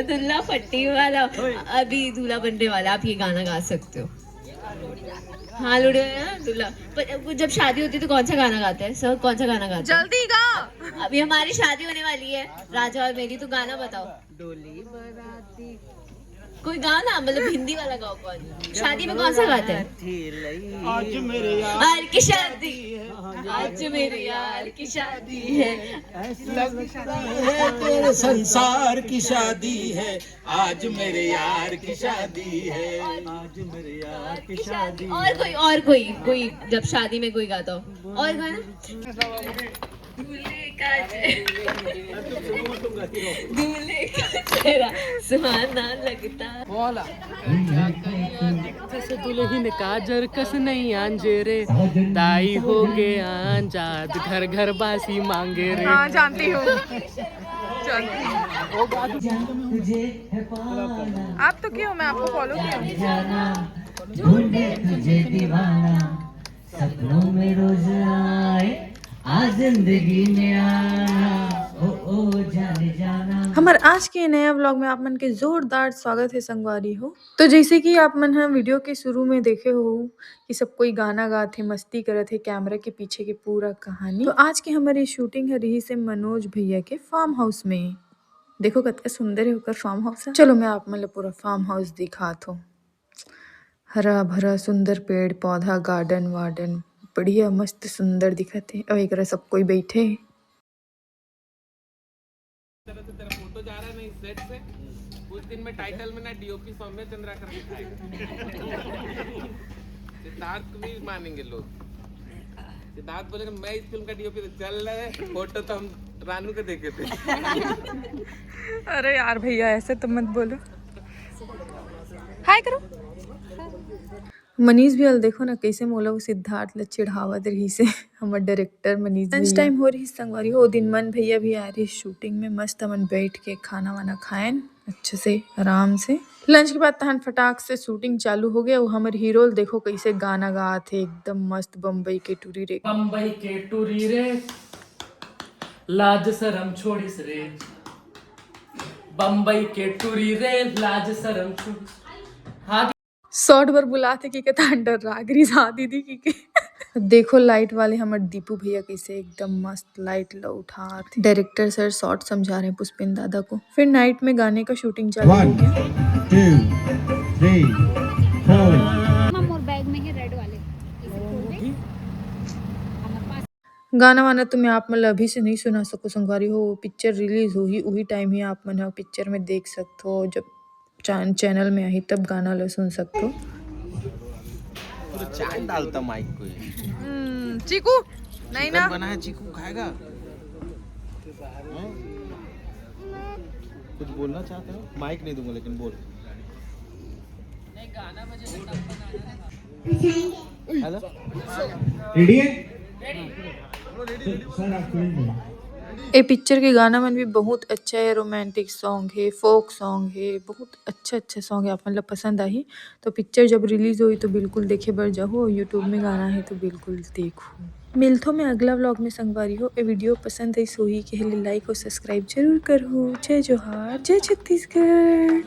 दुल्ला फट्टी वाला अभी दूल्हा बनने वाला, आप ये गाना गा सकते हो। हाँ लूडो है ना दूल्हा। पर जब शादी होती है तो कौन सा गाना गाते हैं सर? कौन सा गाना गाते हैं? जल्दी गा। अभी हमारी शादी होने वाली है राजा और मेरी, तो गाना बताओ। डोली बराती कोई गाना मतलब हिंदी वाला गाओ। कौन शादी में कौन सा गाते हैं? आज मेरे यार की शादी, आज मेरे यार की शादी है, लगता है तेरे संसार की शादी है, आज मेरे यार की शादी है, आज मेरे यार की शादी। और कोई जब शादी में कोई गाता हो और गाना। दूल्हे का चेहरा सुहाना लगता। बोला जैसे दुल्हन का जरकस नहीं आंजेरे, दाई हो गए आंजाद, घर घर बासी मांगे रे। हाँ जानती हूँ। आप तो क्यों, मैं आपको फॉलो किया। तुझे दीवाना सपनों में रोज आए, आज जिंदगी में आना ओ जाने जाना। हमारे आज के नया व्लॉग में आप मन के जोरदार स्वागत है संगवारी हो। तो जैसे कि आप मन हम वीडियो के शुरू में देखे हो कि सब कोई गाना गाते मस्ती करते कैमरा के पीछे की पूरा कहानी। तो आज की हमारी शूटिंग है रही से मनोज भैया के फार्म हाउस में। देखो कितना सुंदर है होकर फार्म हाउस है। चलो मैं आप मन पूरा फार्म हाउस दिखात हूँ। हरा भरा सुंदर पेड़ पौधा गार्डन वार्डन बढ़िया मस्त सुंदर दिखत है। और एक सब कोई बैठे है। तेरा फोटो जा रहा है ना इस सेट से, कुछ दिन में टाइटल में ना डीओपी सौम्य चंद्राकर दिखाएगा। सिद्धार्थ को भी मानेंगे लोग। सिद्धार्थ बोलेगा मैं इस फिल्म का डीओपी चल रहा है, फोटो तो हम रानू के देखे थे। अरे यार भैया ऐसे तो मत बोलो। हाय करो। मनीष भी देखो ना कैसे मोला वो सिद्धार्थ ल चिढ़ावत रही से। हमार डायरेक्टर मनीष लंच टाइम हो रही संगवारी हो दिन मन भैया भी आ रही शूटिंग में। मस्त हमन बैठ के खाना वाना खाएं अच्छे से आराम से। लंच के बाद तहन फटाक से शूटिंग चालू हो गया। वो हमारे हीरो देखो कैसे गाना गा थे एकदम मस्त। बम्बई के टूरी रे, बम्बई के टूरी रे, लाज शरम छोड़िस रे, बम्बई के टूरी रे, लाज शरम छोड़िस। हाँ शॉर्ट बार बुलाते कि कहता अंडर रागरी सा दीदी की देखो लाइट वाले हमारे दीपू भैया कैसे एकदम मस्त लाइट ला उठा। डायरेक्टर सर शॉर्ट समझा रहे हैं पुष्पिन दादा को। फिर नाइट में गाने का शूटिंग चालू हो गया। 1 2 3 4 मोर बैग में है रेड वाले, गाना वाना तो मैं आप मतलब अभी से नहीं सुना सको संगवारी हो। पिक्चर रिलीज हुई वही टाइम ही आप मन पिक्चर में देख सकते हो। जब चैनल में आई तब गाना लो सुन सकते हो। चाय डालता माइक को ये। चीकू नहीं ना बना है, चीकू खाएगा। कुछ बोलना चाहते हो? माइक नहीं दूंगा लेकिन बोल। हेलो रेडी है? सर आप ए पिक्चर के गाना मन भी बहुत अच्छा है। रोमांटिक सॉन्ग है, फोक सॉन्ग है, बहुत अच्छा सॉन्ग है। आप मतलब पसंद आई तो पिक्चर जब रिलीज हुई तो बिल्कुल देखे बर जाओ। यूट्यूब में गाना है तो बिल्कुल देखो। मिलतो में अगला व्लॉग में संगवारी हो। ए वीडियो पसंद आई सोही के लिए लाइक और सब्सक्राइब जरूर करो। जय जोहार, जय छत्तीसगढ़।